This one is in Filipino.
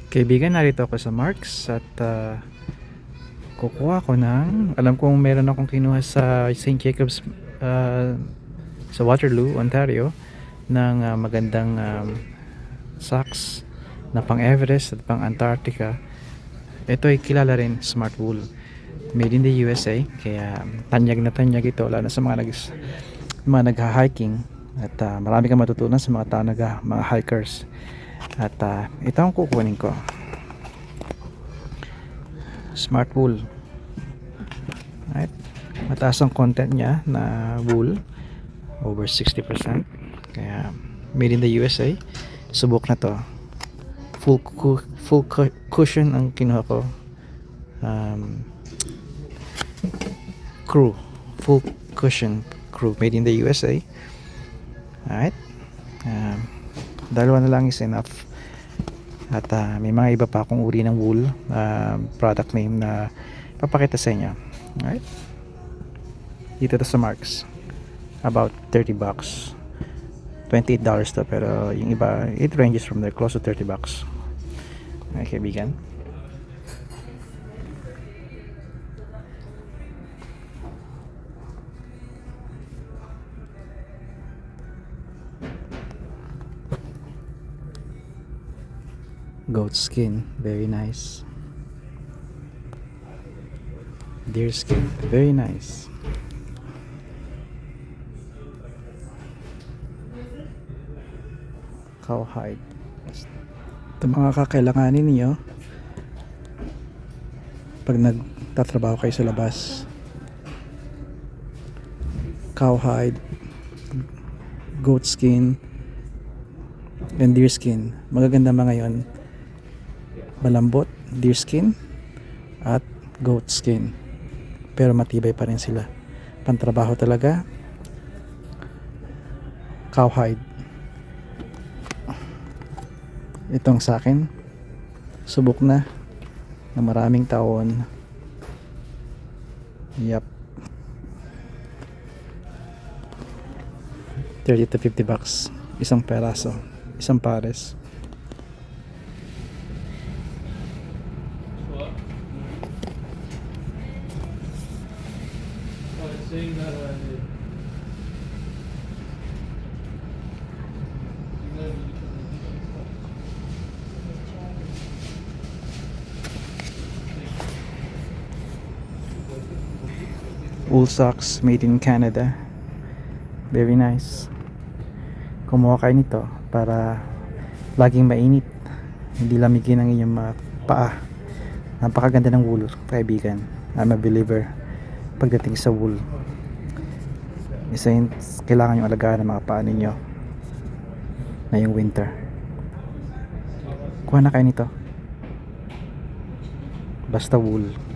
Kaibigan, narito ako sa Marks at kukuha ko ng, alam kong meron akong kinuha sa St. Jacobs, uh, sa Waterloo, Ontario, ng magandang socks na pang Everest at pang Antarctica. Ito ay kilala rin, Smart Wool, made in the USA, kaya tanyag na tanyag ito lalo na sa mga nagha-hiking at marami kang matutunan sa mga tao mga hikers. At ito ang kukunin ko, Smart Wool. Right? Mataas ang content niya na wool, over 60%, kaya made in the USA. Subok na to. Full cushion ang kinuha ko. Crew, full cushion crew, made in the USA. Alright, dalawa na lang is enough. At may mga iba pa akong uri ng wool, product name na papakita sa inyo. Alright, dito to sa Marks, about $30, $28 to, pero yung iba it ranges from there close to $30. Okay, kaibigan, goat skin, very nice. Deer skin, very nice. Cowhide, ito mga kakailanganin niyo pag nagtatrabaho kayo sa labas. Cowhide, goat skin, and deer skin. Magaganda mga ngayon, malambot, deer skin at goat skin, pero matibay pa rin sila. Pantrabaho talaga, cowhide. Itong sa akin, subok na maraming taon. Yep, $30 to $50 isang peraso, isang pares. Wool socks made in Canada, very nice. Kumuha kayo nito para laging mainit, hindi lamigin ang inyong mga paa. Napakaganda ng wool, kaibigan. I'm a believer pagdating sa wool. Isa yung kailangan yung alagaan ng mga paa ninyo ngayong winter. Kuha na kayo nito, basta wool.